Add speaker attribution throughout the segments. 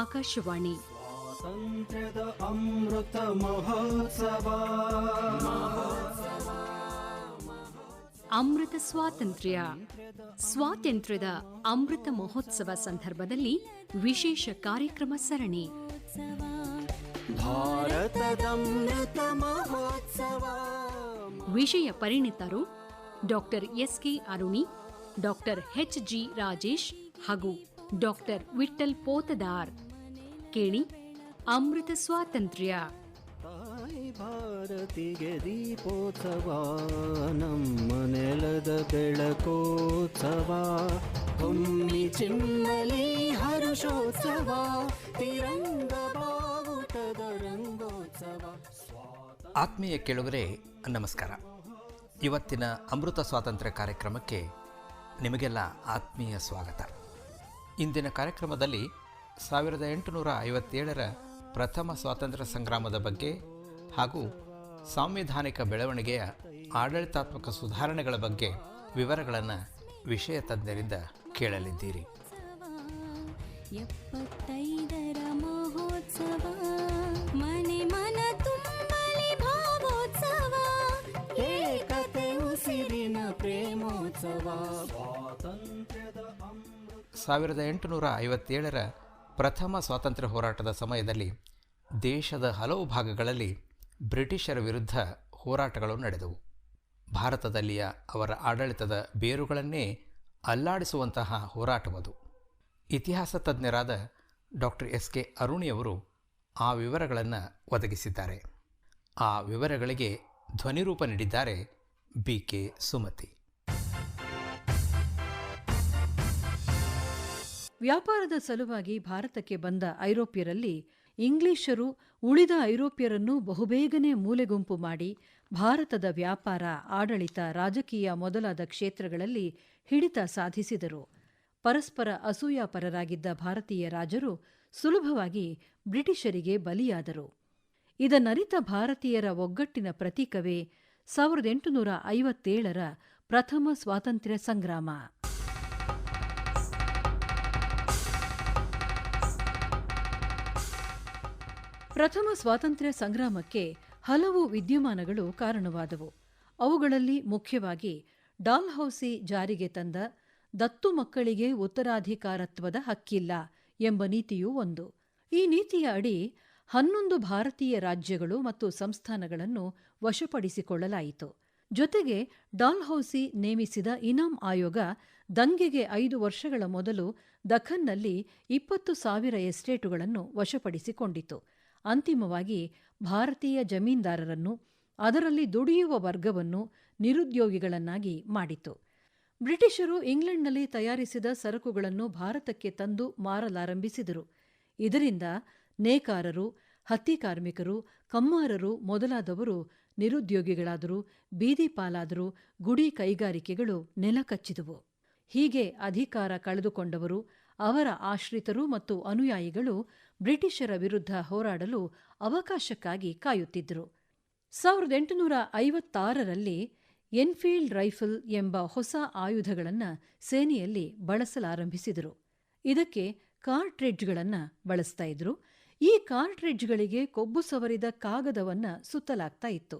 Speaker 1: ಆಕಾಶವಾಣಿ.
Speaker 2: ಸ್ವಾತಂತ್ರ್ಯದ ಅಮೃತ ಮಹೋತ್ಸವ,
Speaker 1: ಅಮೃತ ಸ್ವಾತಂತ್ರ್ಯ. ಸ್ವಾತಂತ್ರ್ಯದ ಅಮೃತ ಮಹೋತ್ಸವ ಸಂದರ್ಭದಲ್ಲಿ ವಿಶೇಷ ಕಾರ್ಯಕ್ರಮ ಸರಣಿ.
Speaker 2: ಭಾರತದ ಅಮೃತ ಮಹೋತ್ಸವ.
Speaker 1: ವಿಷಯ ಪರಿಣಿತರು doctor SK. Aruni, doctor ಎಚ್.ಜಿ. Rajesh ಹಾಗೂ ಡಾಕ್ಟರ್ ವಿಠ್ಠಲ್ ಪೋತದಾರ್. ಕೇಳಿ ಅಮೃತ ಸ್ವಾತಂತ್ರ್ಯ.
Speaker 2: ತಾಯಿ ಭಾರತಿಗೆ ದೀಪೋತ್ಸವ, ನಮ್ಮ ನೆಲದ ಬೆಳಕೋತ್ಸವ, ಹೊಮ್ಮಿ ಚಿಮ್ಮಲಿ ಹರ್ಷೋತ್ಸವ, ತಿರಂಗ ಬಾವುಟದ ರಂಗೋತ್ಸವ.
Speaker 3: ಆತ್ಮೀಯ ಕೇಳುಗರೆ ನಮಸ್ಕಾರ. ಇವತ್ತಿನ ಅಮೃತ ಸ್ವಾತಂತ್ರ್ಯ ಕಾರ್ಯಕ್ರಮಕ್ಕೆ ನಿಮಗೆಲ್ಲ ಆತ್ಮೀಯ ಸ್ವಾಗತ. ಇಂದಿನ ಕಾರ್ಯಕ್ರಮದಲ್ಲಿ 1857ರ ಪ್ರಥಮ ಸ್ವಾತಂತ್ರ್ಯ ಸಂಗ್ರಾಮದ ಬಗ್ಗೆ ಹಾಗೂ ಸಾಂವಿಧಾನಿಕ ಬೆಳವಣಿಗೆಯ ಆಡಳಿತಾತ್ಮಕ ಸುಧಾರಣೆಗಳ ಬಗ್ಗೆ ವಿವರಗಳನ್ನು ವಿಷಯ ತಜ್ಞರಿಂದ ಕೇಳಲಿದ್ದೀರಿ.
Speaker 4: 75ರ ಮಹೋತ್ಸವ, ಮನೆ ಮನ ತುಂಬಲಿ ಭಾವೋತ್ಸವ,
Speaker 2: ಏಕತೆ ಉಸಿರಿನ ಪ್ರೇಮೋತ್ಸವ.
Speaker 3: 1857ರ ಪ್ರಥಮ ಸ್ವಾತಂತ್ರ್ಯ ಹೋರಾಟದ ಸಮಯದಲ್ಲಿ ದೇಶದ ಹಲವು ಭಾಗಗಳಲ್ಲಿ ಬ್ರಿಟಿಷರ ವಿರುದ್ಧ ಹೋರಾಟಗಳು ನಡೆದವು. ಭಾರತದಲ್ಲಿಯ ಅವರ ಆಡಳಿತದ ಬೇರುಗಳನ್ನೇ ಅಲ್ಲಾಡಿಸುವಂತಹ ಹೋರಾಟವದು. ಇತಿಹಾಸ ತಜ್ಞರಾದ ಡಾಕ್ಟರ್ ಎಸ್.ಕೆ. ಅರುಣಿಯವರು ಆ ವಿವರಗಳನ್ನು ಒದಗಿಸಿದ್ದಾರೆ. ಆ ವಿವರಗಳಿಗೆ ಧ್ವನಿರೂಪ ನೀಡಿದ್ದಾರೆ ಬಿ.ಕೆ. ಸುಮತಿ.
Speaker 5: ವ್ಯಾಪಾರದ ಸಲುವಾಗಿ ಭಾರತಕ್ಕೆ ಬಂದ ಐರೋಪ್ಯರಲ್ಲಿ ಇಂಗ್ಲಿಷರು ಉಳಿದ ಐರೋಪ್ಯರನ್ನು ಬಹುಬೇಗನೆ ಮೂಲೆಗುಂಪು ಮಾಡಿ ಭಾರತದ ವ್ಯಾಪಾರ, ಆಡಳಿತ, ರಾಜಕೀಯ ಮೊದಲಾದ ಕ್ಷೇತ್ರಗಳಲ್ಲಿ ಹಿಡಿತ ಸಾಧಿಸಿದರು. ಪರಸ್ಪರ ಅಸೂಯಾಪರರಾಗಿದ್ದ ಭಾರತೀಯ ರಾಜರು ಸುಲಭವಾಗಿ ಬ್ರಿಟಿಷರಿಗೆ ಬಲಿಯಾದರು. ಇದನ್ನರಿತ ಭಾರತೀಯರ ಒಗ್ಗಟ್ಟಿನ ಪ್ರತೀಕವೇ 1857ರ ಪ್ರಥಮ ಸ್ವಾತಂತ್ರ್ಯ ಸಂಗ್ರಾಮ. ಪ್ರಥಮ ಸ್ವಾತಂತ್ರ್ಯ ಸಂಗ್ರಾಮಕ್ಕೆ ಹಲವು ವಿದ್ಯಮಾನಗಳು ಕಾರಣವಾದವು. ಅವುಗಳಲ್ಲಿ ಮುಖ್ಯವಾಗಿ ಡಾಲ್ಹೌಸಿ ಜಾರಿಗೆ ತಂದ ದತ್ತು ಮಕ್ಕಳಿಗೆ ಉತ್ತರಾಧಿಕಾರತ್ವದ ಹಕ್ಕಿಲ್ಲ ಎಂಬ ನೀತಿಯೂ ಒಂದು. ಈ ನೀತಿಯ ಅಡಿ 11 ಭಾರತೀಯ ರಾಜ್ಯಗಳು ಮತ್ತು ಸಂಸ್ಥಾನಗಳನ್ನು ವಶಪಡಿಸಿಕೊಳ್ಳಲಾಯಿತು. ಜೊತೆಗೆ ಡಾಲ್ಹೌಸಿ ನೇಮಿಸಿದ ಇನಾಮ್ ಆಯೋಗ ದಂಗೆಗೆ 5 ವರ್ಷಗಳ ಮೊದಲು ದಖನ್ನಲ್ಲಿ 20,000 ಎಸ್ಟೇಟುಗಳನ್ನು ವಶಪಡಿಸಿಕೊಂಡಿತು. ಅಂತಿಮವಾಗಿ ಭಾರತೀಯ ಜಮೀನ್ದಾರರನ್ನು, ಅದರಲ್ಲಿ ದುಡಿಯುವ ವರ್ಗವನ್ನು ನಿರುದ್ಯೋಗಿಗಳನ್ನಾಗಿ ಮಾಡಿತು. ಬ್ರಿಟಿಷರು ಇಂಗ್ಲೆಂಡ್ನಲ್ಲಿ ತಯಾರಿಸಿದ ಸರಕುಗಳನ್ನು ಭಾರತಕ್ಕೆ ತಂದು ಮಾರಲಾರಂಭಿಸಿದರು. ಇದರಿಂದ ನೇಕಾರರು, ಹತ್ತಿ ಕಾರ್ಮಿಕರು, ಕಮ್ಮಾರರು ಮೊದಲಾದವರು ನಿರುದ್ಯೋಗಿಗಳಾದರು, ಬೀದಿ ಪಾಲಾದರು, ಗುಡಿ ಕೈಗಾರಿಕೆಗಳು ನೆಲಕಚ್ಚಿದುವು. ಹೀಗೆ ಅಧಿಕಾರ ಕಳೆದುಕೊಂಡವರು, ಅವರ ಆಶ್ರಿತರು ಮತ್ತು ಅನುಯಾಯಿಗಳು ಬ್ರಿಟಿಷರ ವಿರುದ್ಧ ಹೋರಾಡಲು ಅವಕಾಶಕ್ಕಾಗಿ ಕಾಯುತ್ತಿದ್ದರು. 1856ರಲ್ಲಿ ಎನ್ಫೀಲ್ಡ್ ರೈಫಲ್ ಎಂಬ ಹೊಸ ಆಯುಧಗಳನ್ನು ಸೇನೆಯಲ್ಲಿ ಬಳಸಲಾರಂಭಿಸಿದರು. ಇದಕ್ಕೆ ಕಾರ್ಟ್ರಿಡ್ಜ್ಗಳನ್ನು ಬಳಸ್ತಾ ಇದ್ರು. ಈ ಕಾರ್ಟ್ರಿಡ್ಜ್ಗಳಿಗೆ ಕೊಬ್ಬು ಸವರಿದ ಕಾಗದವನ್ನು ಸುತ್ತಲಾಗ್ತಾ ಇತ್ತು.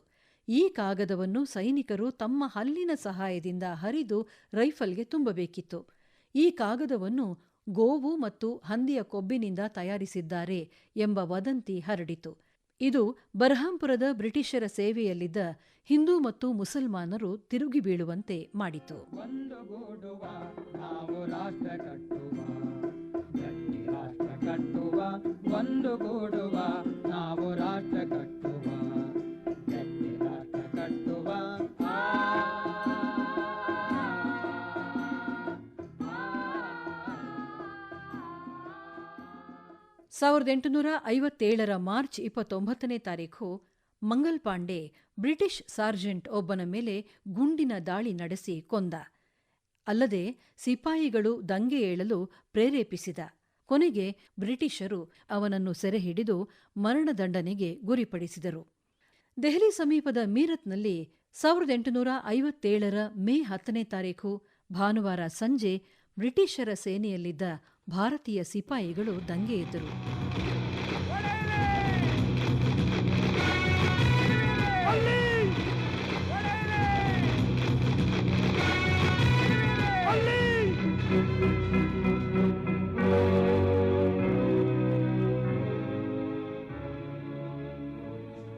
Speaker 5: ಈ ಕಾಗದವನ್ನು ಸೈನಿಕರು ತಮ್ಮ ಹಲ್ಲಿನ ಸಹಾಯದಿಂದ ಹರಿದು ರೈಫಲ್ಗೆ ತುಂಬಬೇಕಿತ್ತು. ಈ ಕಾಗದವನ್ನು ಗೋವು ಮತ್ತು ಹಂದಿಯ ಕೊಬ್ಬಿನಿಂದ ತಯಾರಿಸಿದ್ದಾರೆ ಎಂಬ ವದಂತಿ ಹರಡಿತು. ಇದು ಬರ್ಹಾಂಪುರದ ಬ್ರಿಟಿಷರ ಸೇವೆಯಲ್ಲಿದ್ದ ಹಿಂದೂ ಮತ್ತು ಮುಸಲ್ಮಾನರು ತಿರುಗಿ ಬೀಳುವಂತೆ ಮಾಡಿತು.
Speaker 6: ಒಂದುಗೂಡುವ ನಾವು ರಾಷ್ಟ್ರ ಕಟ್ಟುವ, ಗಟ್ಟಿ ರಾಷ್ಟ್ರ ಕಟ್ಟುವ, ಒಂದುಗೂಡುವ ನಾವು ರಾಷ್ಟ್ರ ಕಟ್ಟುವ, ಗಟ್ಟಿ ರಾಷ್ಟ್ರ ಕಟ್ಟುವ.
Speaker 5: 1857ರ ಮಾರ್ಚ್ 29ನೇ ತಾರೀಖು ಮಂಗಲ್ ಪಾಂಡೆ ಬ್ರಿಟಿಷ್ ಸಾರ್ಜೆಂಟ್ ಒಬ್ಬನ ಮೇಲೆ ಗುಂಡಿನ ದಾಳಿ ನಡೆಸಿ ಕೊಂದ. ಅಲ್ಲದೆ ಸಿಪಾಯಿಗಳು ದಂಗೆ ಏಳಲು ಪ್ರೇರೇಪಿಸಿದ. ಕೊನೆಗೆ ಬ್ರಿಟಿಷರು ಅವನನ್ನು ಸೆರೆಹಿಡಿದು ಮರಣದಂಡನೆಗೆ ಗುರಿಪಡಿಸಿದರು. ದೆಹಲಿ ಸಮೀಪದ ಮೀರತ್ನಲ್ಲಿ 1857ರ ಮೇ 10ನೇ ತಾರೀಖು ಭಾನುವಾರ ಸಂಜೆ ಬ್ರಿಟಿಷರ ಸೇನೆಯಲ್ಲಿದ್ದ ಭಾರತೀಯ ಸಿಪಾಯಿಗಳು ದಂಗೆ ಎದ್ದರು.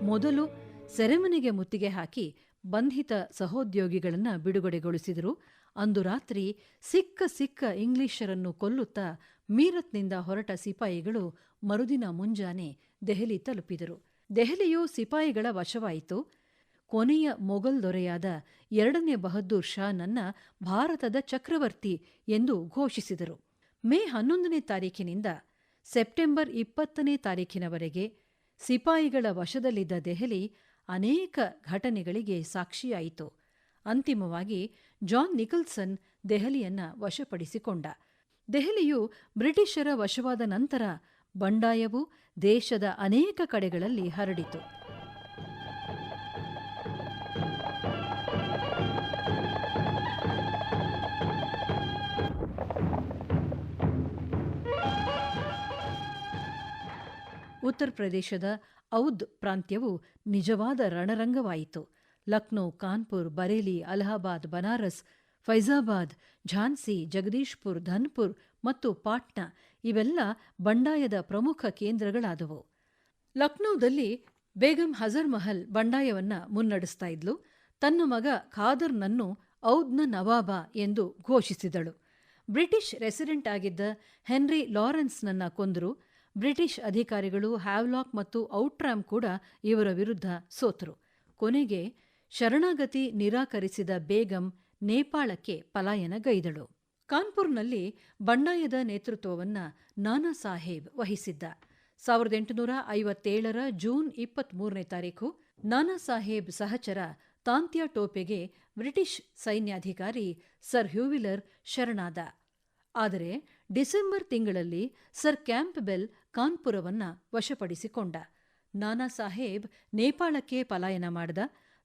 Speaker 5: ಮೊದಲು ಸೆರೆಮನೆಗೆ ಮುತ್ತಿಗೆ ಹಾಕಿ ಬಂಧಿತ ಸಹೋದ್ಯೋಗಿಗಳನ್ನು ಬಿಡುಗಡೆಗೊಳಿಸಿದರು. ಅಂದು ರಾತ್ರಿ ಸಿಕ್ಕ ಇಂಗ್ಲಿಷರನ್ನು ಕೊಲ್ಲುತ್ತಾ ಮೀರತ್ನಿಂದ ಹೊರಟ ಸಿಪಾಯಿಗಳು ಮರುದಿನ ಮುಂಜಾನೆ ದೆಹಲಿ ತಲುಪಿದರು. ದೆಹಲಿಯು ಸಿಪಾಯಿಗಳ ವಶವಾಯಿತು. ಕೊನೆಯ ಮೊಘಲ್ ದೊರೆಯಾದ 2ನೇ ಬಹದ್ದೂರ್ ಶಾನನ್ನ ಭಾರತದ ಚಕ್ರವರ್ತಿ ಎಂದು ಘೋಷಿಸಿದರು. ಮೇ 11ನೇ ತಾರೀಖಿನಿಂದ ಸೆಪ್ಟೆಂಬರ್ 20ನೇ ತಾರೀಖಿನವರೆಗೆ ಸಿಪಾಯಿಗಳ ವಶದಲ್ಲಿದ್ದ ದೆಹಲಿ ಅನೇಕ ಘಟನೆಗಳಿಗೆ ಸಾಕ್ಷಿಯಾಯಿತು. ಅಂತಿಮವಾಗಿ ಜಾನ್ ನಿಕಲ್ಸನ್ ದೆಹಲಿಯನ್ನ ವಶಪಡಿಸಿಕೊಂಡ. ದೆಹಲಿಯು ಬ್ರಿಟಿಷರ ವಶವಾದ ನಂತರ ಬಂಡಾಯವು ದೇಶದ ಅನೇಕ ಕಡೆಗಳಲ್ಲಿ ಹರಡಿತು. ಉತ್ತರ ಪ್ರದೇಶದ ಔದ್ ಪ್ರಾಂತ್ಯವು ನಿಜವಾದ ರಣರಂಗವಾಯಿತು. ಲಕ್ನೋ, ಕಾನ್ಪುರ್, ಬರೇಲಿ, ಅಲಹಾಬಾದ್, ಬನಾರಸ್, ಫೈಜಾಬಾದ್, ಝಾನ್ಸಿ, ಜಗದೀಶ್ಪುರ್, ಧನ್ಪುರ್ ಮತ್ತು ಪಾಟ್ನಾ ಇವೆಲ್ಲ ಬಂಡಾಯದ ಪ್ರಮುಖ ಕೇಂದ್ರಗಳಾದವು. ಲಕ್ನೋದಲ್ಲಿ ಬೇಗಂ ಹಜರ್ ಮಹಲ್ ಬಂಡಾಯವನ್ನ ಮುನ್ನಡೆಸ್ತಾ ಇದ್ಲು. ತನ್ನ ಮಗ ಖಾದರ್ನನ್ನು ಔದ್ನ ನವಾಬ ಎಂದು ಘೋಷಿಸಿದಳು. ಬ್ರಿಟಿಷ್ ರೆಸಿಡೆಂಟ್ ಆಗಿದ್ದ ಹೆನ್ರಿ ಲಾರೆನ್ಸ್ನನ್ನ ಕೊಂದರು. ಬ್ರಿಟಿಷ್ ಅಧಿಕಾರಿಗಳು ಹ್ಯಾವ್ಲಾಕ್ ಮತ್ತು ಔಟ್ರಾಮ್ ಕೂಡ ಇವರ ವಿರುದ್ಧ ಸೋತರು. ಕೊನೆಗೆ ಶರಣಾಗತಿ ನಿರಾಕರಿಸಿದ ಬೇಗಂ ನೇಪಾಳಕ್ಕೆ ಪಲಾಯನಗೈದಳು. ಕಾನ್ಪುರ್ನಲ್ಲಿ ಬಂಡಾಯದ ನೇತೃತ್ವವನ್ನ ನಾನಾ ಸಾಹೇಬ್ ವಹಿಸಿದ್ದ. 1857 ಜೂನ್ 23ನೇ ತಾರೀಖು ನಾನಾ ಸಾಹೇಬ್ ಸಹಚರ ತಾಂತ್ಯಾ ಟೋಪೆಗೆ ಬ್ರಿಟಿಷ್ ಸೈನ್ಯಾಧಿಕಾರಿ ಸರ್ ಹ್ಯೂವಿಲರ್ ಶರಣಾದ. ಆದರೆ ಡಿಸೆಂಬರ್ ತಿಂಗಳಲ್ಲಿ ಸರ್ ಕ್ಯಾಂಪ್ಬೆಲ್ ಕಾನ್ಪುರವನ್ನ ವಶಪಡಿಸಿಕೊಂಡ. ನಾನಾ ಸಾಹೇಬ್ ನೇಪಾಳಕ್ಕೆ ಪಲಾಯನ ಮಾಡಿದ.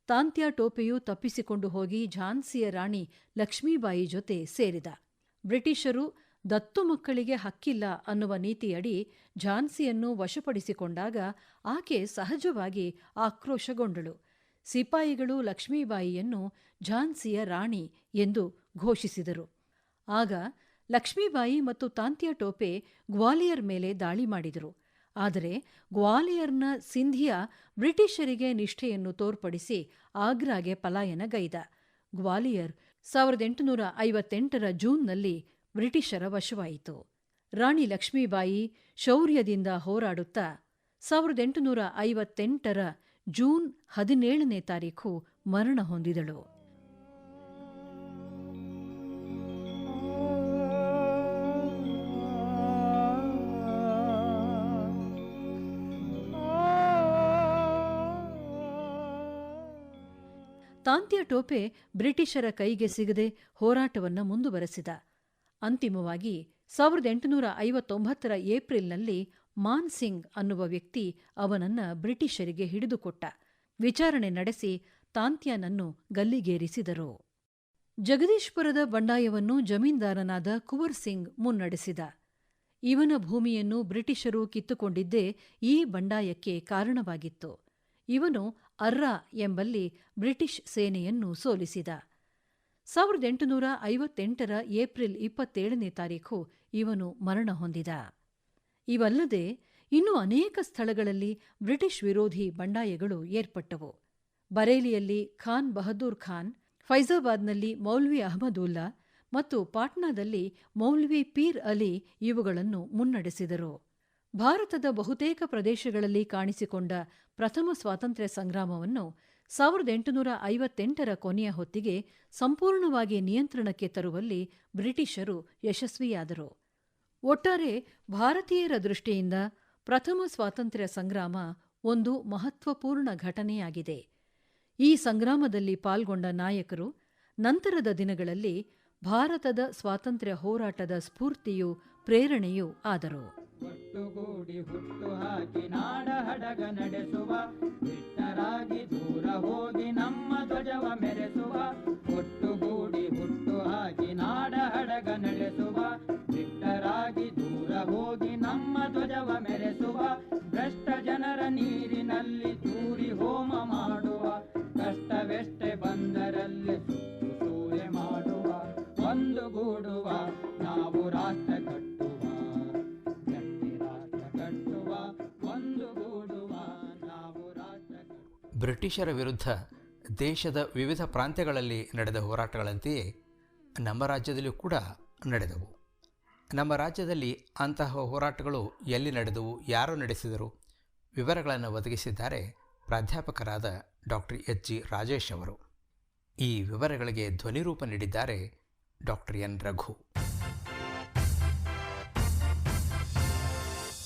Speaker 5: ತಾಂತ್ಯಾ ಟೋಪೆಯು ತಪ್ಪಿಸಿಕೊಂಡು ಹೋಗಿ ಝಾನ್ಸಿಯ ರಾಣಿ ಲಕ್ಷ್ಮೀಬಾಯಿ ಜೊತೆ ಸೇರಿದ. ಬ್ರಿಟಿಷರು ದತ್ತು ಮಕ್ಕಳಿಗೆ ಹಕ್ಕಿಲ್ಲ ಅನ್ನುವ ನೀತಿಯಡಿ ಝಾನ್ಸಿಯನ್ನು ವಶಪಡಿಸಿಕೊಂಡಾಗ ಆಕೆ ಸಹಜವಾಗಿ ಆಕ್ರೋಶಗೊಂಡಳು. ಸಿಪಾಯಿಗಳು ಲಕ್ಷ್ಮೀಬಾಯಿಯನ್ನು ಝಾನ್ಸಿಯ ರಾಣಿ ಎಂದು ಘೋಷಿಸಿದರು. ಆಗ ಲಕ್ಷ್ಮೀಬಾಯಿ ಮತ್ತು ತಾಂತ್ಯಾ ಟೋಪೆ ಗ್ವಾಲಿಯರ್ ಮೇಲೆ ದಾಳಿ ಮಾಡಿದರು. ಆದರೆ ಗ್ವಾಲಿಯರ್ನ ಸಿಂಧಿಯಾ ಬ್ರಿಟಿಷರಿಗೆ ನಿಷ್ಠೆಯನ್ನು ತೋರ್ಪಡಿಸಿ ಆಗ್ರಾಗೆ ಪಲಾಯನಗೈದ. ಗ್ವಾಲಿಯರ್ 1858 ಜೂನ್ನಲ್ಲಿ ಬ್ರಿಟಿಷರ ವಶವಾಯಿತು. ರಾಣಿ ಲಕ್ಷ್ಮೀಬಾಯಿ ಶೌರ್ಯದಿಂದ ಹೋರಾಡುತ್ತಾ 1858 ಜೂನ್ 17ನೇ ತಾರೀಖು ಮರಣ ಹೊಂದಿದಳು. ತಾಂತ್ಯಾ ಟೋಪೆ ಬ್ರಿಟಿಷರ ಕೈಗೆ ಸಿಗದೆ ಹೋರಾಟವನ್ನು ಮುಂದುವರೆಸಿದ. ಅಂತಿಮವಾಗಿ 1859 ಏಪ್ರಿಲ್ನಲ್ಲಿ ಮಾನ್ ಸಿಂಗ್ ಅನ್ನುವ ವ್ಯಕ್ತಿ ಅವನನ್ನ ಬ್ರಿಟಿಷರಿಗೆ ಹಿಡಿದುಕೊಟ್ಟ. ವಿಚಾರಣೆ ನಡೆಸಿ ತಾಂತ್ಯಾನನ್ನು ಗಲ್ಲಿಗೇರಿಸಿದರು. ಜಗದೀಶ್ಪುರದ ಬಂಡಾಯವನ್ನು ಜಮೀನ್ದಾರನಾದ ಕುವರ್ ಸಿಂಗ್ ಮುನ್ನಡೆಸಿದ. ಇವನ ಭೂಮಿಯನ್ನು ಬ್ರಿಟಿಷರು ಕಿತ್ತುಕೊಂಡಿದ್ದೇ ಈ ಬಂಡಾಯಕ್ಕೆ ಕಾರಣವಾಗಿತ್ತು. ಇವನು ಅರ್ರಾ ಎಂಬಲ್ಲಿ ಬ್ರಿಟಿಷ್ ಸೇನೆಯನ್ನು ಸೋಲಿಸಿದ. 1858 ಏಪ್ರಿಲ್ 27ನೇ ತಾರೀಖು ಇವನು ಮರಣ ಹೊಂದಿದ. ಇವಲ್ಲದೆ ಇನ್ನೂ ಅನೇಕ ಸ್ಥಳಗಳಲ್ಲಿ ಬ್ರಿಟಿಷ್ ವಿರೋಧಿ ಬಂಡಾಯಗಳು ಏರ್ಪಟ್ಟವು. ಬರೇಲಿಯಲ್ಲಿ ಖಾನ್ ಬಹದ್ದೂರ್ ಖಾನ್, ಫೈಜಾಬಾದ್ನಲ್ಲಿ ಮೌಲ್ವಿ ಅಹಮದುಲ್ಲಾ ಮತ್ತು ಪಾಟ್ನಾದಲ್ಲಿ ಮೌಲ್ವಿ ಪೀರ್ ಅಲಿ ಇವುಗಳನ್ನು ಮುನ್ನಡೆಸಿದರು. ಭಾರತದ ಬಹುತೇಕ ಪ್ರದೇಶಗಳಲ್ಲಿ ಕಾಣಿಸಿಕೊಂಡ ಪ್ರಥಮ ಸ್ವಾತಂತ್ರ್ಯ ಸಂಗ್ರಾಮವನ್ನು 1858 ಕೊನೆಯ ಹೊತ್ತಿಗೆ ಸಂಪೂರ್ಣವಾಗಿ ನಿಯಂತ್ರಣಕ್ಕೆ ತರುವಲ್ಲಿ ಬ್ರಿಟಿಷರು ಯಶಸ್ವಿಯಾದರು. ಒಟ್ಟಾರೆ ಭಾರತೀಯರ ದೃಷ್ಟಿಯಿಂದ ಪ್ರಥಮ ಸ್ವಾತಂತ್ರ್ಯ ಸಂಗ್ರಾಮ ಒಂದು ಮಹತ್ವಪೂರ್ಣ ಘಟನೆಯಾಗಿದೆ. ಈ ಸಂಗ್ರಾಮದಲ್ಲಿ ಪಾಲ್ಗೊಂಡ ನಾಯಕರು ನಂತರದ ದಿನಗಳಲ್ಲಿ ಭಾರತದ ಸ್ವಾತಂತ್ರ್ಯ ಹೋರಾಟದ ಸ್ಫೂರ್ತಿಯೂ ಪ್ರೇರಣೆಯೂ ಆದರು.
Speaker 6: ಒಟ್ಟುಗೂಡಿ ಹುಟ್ಟು ಹಾಕಿ ನಾಡ ಹಡಗ ನಡೆಸುವ, ಬಿಟ್ಟರಾಗಿ ದೂರ ಹೋಗಿ ನಮ್ಮ ಧ್ವಜವ ಮೆರೆಸುವ. ಒಟ್ಟುಗೂಡಿ ಹುಟ್ಟು ಹಾಕಿ ನಾಡ ಹಡಗ ನಡೆಸುವ, ಬಿಟ್ಟರಾಗಿ
Speaker 3: ಬ್ರಿಟಿಷರ ವಿರುದ್ಧ ದೇಶದ ವಿವಿಧ ಪ್ರಾಂತ್ಯಗಳಲ್ಲಿ ನಡೆದ ಹೋರಾಟಗಳಂತೆಯೇ ನಮ್ಮ ರಾಜ್ಯದಲ್ಲೂ ಕೂಡ ನಡೆದವು. ನಮ್ಮ ರಾಜ್ಯದಲ್ಲಿ ಅಂತಹ ಹೋರಾಟಗಳು ಎಲ್ಲಿ ನಡೆದವು, ಯಾರು ನಡೆಸಿದರು, ವಿವರಗಳನ್ನು ಒದಗಿಸಿದ್ದಾರೆ ಪ್ರಾಧ್ಯಾಪಕರಾದ ಡಾಕ್ಟರ್ ಎಚ್.ಜಿ. ರಾಜೇಶ್ ಅವರು. ಈ ವಿವರಗಳಿಗೆ ಧ್ವನಿರೂಪ ನೀಡಿದ್ದಾರೆ ಡಾಕ್ಟರ್ ಎನ್. ರಘು.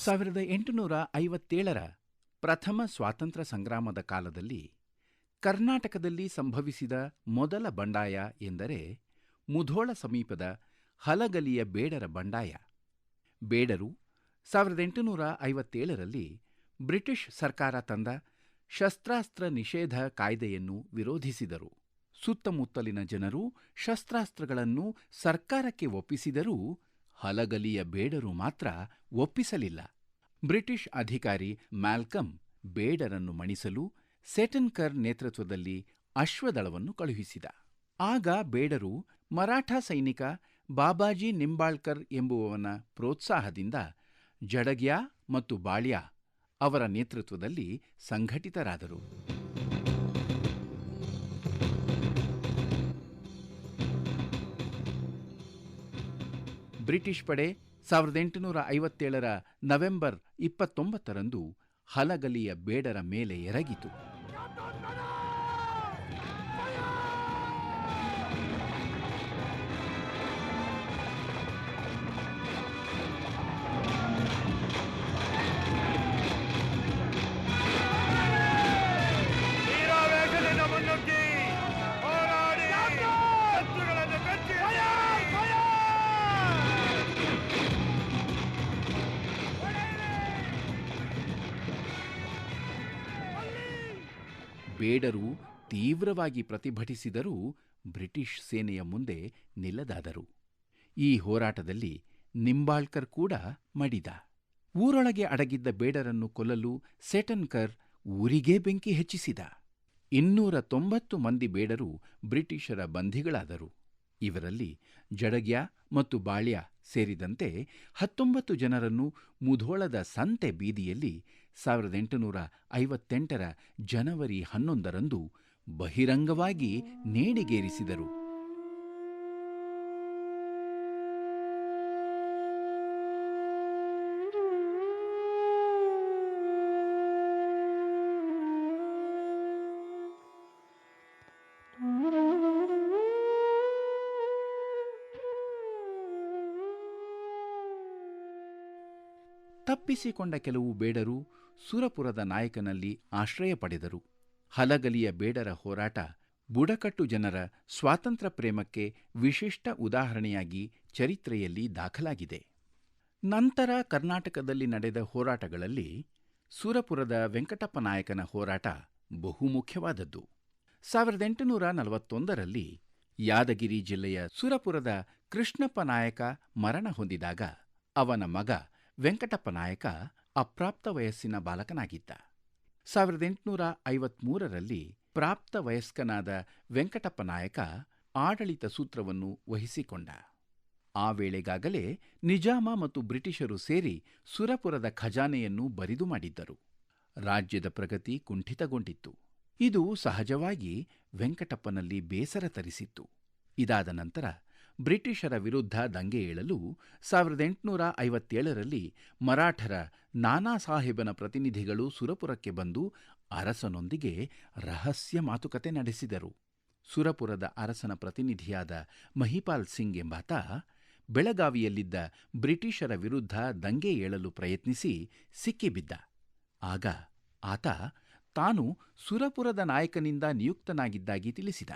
Speaker 7: 1857ರ ಪ್ರಥಮ ಸ್ವಾತಂತ್ರ್ಯ ಸಂಗ್ರಾಮದ ಕಾಲದಲ್ಲಿ ಕರ್ನಾಟಕದಲ್ಲಿ ಸಂಭವಿಸಿದ ಮೊದಲ ಬಂಡಾಯ ಎಂದರೆ ಮುಧೋಳ ಸಮೀಪದ ಹಲಗಲಿಯ ಬೇಡರ ಬಂಡಾಯ. ಬೇಡರು 1857ರಲ್ಲಿ ಬ್ರಿಟಿಷ್ ಸರ್ಕಾರ ತಂದ ಶಸ್ತ್ರಾಸ್ತ್ರ ನಿಷೇಧ ಕಾಯ್ದೆಯನ್ನು ವಿರೋಧಿಸಿದರು. ಸುತ್ತಮುತ್ತಲಿನ ಜನರು ಶಸ್ತ್ರಾಸ್ತ್ರಗಳನ್ನು ಸರ್ಕಾರಕ್ಕೆ ಒಪ್ಪಿಸಿದರೂ ಹಲಗಲಿಯ ಬೇಡರು ಮಾತ್ರ ಒಪ್ಪಿಸಲಿಲ್ಲ. ಬ್ರಿಟಿಷ್ ಅಧಿಕಾರಿ ಮ್ಯಾಲ್ಕಮ್ ಬೇಡರನ್ನು ಮಣಿಸಲು ಸೆಟನ್ಕರ್ ನೇತೃತ್ವದಲ್ಲಿ ಅಶ್ವದಳವನ್ನು ಕಳುಹಿಸಿದ. ಆಗ ಬೇಡರು ಮರಾಠ ಸೈನಿಕ ಬಾಬಾಜಿ ನಿಂಬಾಳ್ಕರ್ ಎಂಬುವವನ ಪ್ರೋತ್ಸಾಹದಿಂದ ಜಡಗ್ಯಾ ಮತ್ತು ಬಾಳ್ಯಾ ಅವರ ನೇತೃತ್ವದಲ್ಲಿ ಸಂಘಟಿತರಾದರು. ಬ್ರಿಟಿಷ್ ಪಡೆ 1857ರ ನವೆಂಬರ್ 29ರಂದು ಹಲಗಲಿಯ ಬೇಡರ ಮೇಲೆ ಎರಗಿತು. ಬೇಡರು ತೀವ್ರವಾಗಿ ಪ್ರತಿಭಟಿಸಿದರೂ ಬ್ರಿಟಿಷ್ ಸೇನೆಯ ಮುಂದೆ ನಿಲ್ಲದಾದರು. ಈ ಹೋರಾಟದಲ್ಲಿ ನಿಂಬಾಳ್ಕರ್ ಕೂಡ ಮಡಿದ. ಊರೊಳಗೆ ಅಡಗಿದ್ದ ಬೇಡರನ್ನು ಕೊಲ್ಲಲು ಸೆಟನ್ಕರ್ ಊರಿಗೇ ಬೆಂಕಿ ಹೆಚ್ಚಿಸಿದ. 290 ಮಂದಿ ಬೇಡರು ಬ್ರಿಟಿಷರ ಬಂಧಿಗಳಾದರು. ಇವರಲ್ಲಿ ಜಡಗ್ಯಾ ಮತ್ತು ಬಾಳ್ಯಾ ಸೇರಿದಂತೆ 19 ಜನರನ್ನು ಮುಧೋಳದ ಸಂತೆ ಬೀದಿಯಲ್ಲಿ 1858ರ ಜನವರಿ 11ರಂದು ಬಹಿರಂಗವಾಗಿ ನೇಣಿಗೇರಿಸಿದರು. ತಪ್ಪಿಸಿಕೊಂಡ ಕೆಲವು ಬೇಡರು ಸುರಪುರದ ನಾಯಕನಲ್ಲಿ ಆಶ್ರಯ ಪಡೆದರು. ಹಲಗಲಿಯ ಬೇಡರ ಹೋರಾಟ ಬುಡಕಟ್ಟು ಜನರ ಸ್ವಾತಂತ್ರ್ಯ ಪ್ರೇಮಕ್ಕೆ ವಿಶಿಷ್ಟ ಉದಾಹರಣೆಯಾಗಿ ಚರಿತ್ರೆಯಲ್ಲಿ ದಾಖಲಾಗಿದೆ. ನಂತರ ಕರ್ನಾಟಕದಲ್ಲಿ ನಡೆದ ಹೋರಾಟಗಳಲ್ಲಿ ಸುರಪುರದ ವೆಂಕಟಪ್ಪ ನಾಯಕನ ಹೋರಾಟ ಬಹುಮುಖ್ಯವಾದದ್ದು. 1841ರಲ್ಲಿ ಯಾದಗಿರಿ ಜಿಲ್ಲೆಯ ಸುರಪುರದ ಕೃಷ್ಣಪ್ಪ ನಾಯಕ ಮರಣ ಹೊಂದಿದಾಗ ಅವನ ಮಗ ವೆಂಕಟಪ್ಪ ನಾಯಕ ಅಪ್ರಾಪ್ತ ವಯಸ್ಸಿನ ಬಾಲಕನಾಗಿದ್ದ. 1853ರಲ್ಲಿ ಪ್ರಾಪ್ತ ವಯಸ್ಕನಾದ ವೆಂಕಟಪ್ಪ ನಾಯಕ ಆಡಳಿತ ಸೂತ್ರವನ್ನು ವಹಿಸಿಕೊಂಡ. ಆ ವೇಳೆಗಾಗಲೇ ನಿಜಾಮ ಮತ್ತು ಬ್ರಿಟಿಷರು ಸೇರಿ ಸುರಪುರದ ಖಜಾನೆಯನ್ನು ಬರಿದು ಮಾಡಿದ್ದರು. ರಾಜ್ಯದ ಪ್ರಗತಿ ಕುಂಠಿತಗೊಂಡಿತ್ತು. ಇದು ಸಹಜವಾಗಿ ವೆಂಕಟಪ್ಪನಲ್ಲಿ ಬೇಸರ ತರಿಸಿತ್ತು. ಇದಾದ ನಂತರ ಬ್ರಿಟಿಷರ ವಿರುದ್ಧ ದಂಗೆ ಏಳಲು 1857ರಲ್ಲಿ ಮರಾಠರ ನಾನಾ ಸಾಹೇಬನ ಪ್ರತಿನಿಧಿಗಳು ಸುರಪುರಕ್ಕೆ ಬಂದು ಅರಸನೊಂದಿಗೆ ರಹಸ್ಯ ಮಾತುಕತೆ ನಡೆಸಿದರು. ಸುರಪುರದ ಅರಸನ ಪ್ರತಿನಿಧಿಯಾದ ಮಹಿಪಾಲ್ ಸಿಂಗ್ ಎಂಬಾತ ಬೆಳಗಾವಿಯಲ್ಲಿದ್ದ ಬ್ರಿಟಿಷರ ವಿರುದ್ಧ ದಂಗೆ ಏಳಲು ಪ್ರಯತ್ನಿಸಿ ಸಿಕ್ಕಿಬಿದ್ದ. ಆಗ ಆತ ತಾನು ಸುರಪುರದ ನಾಯಕನಿಂದ ನಿಯುಕ್ತನಾಗಿದ್ದಾಗಿ ತಿಳಿಸಿದ.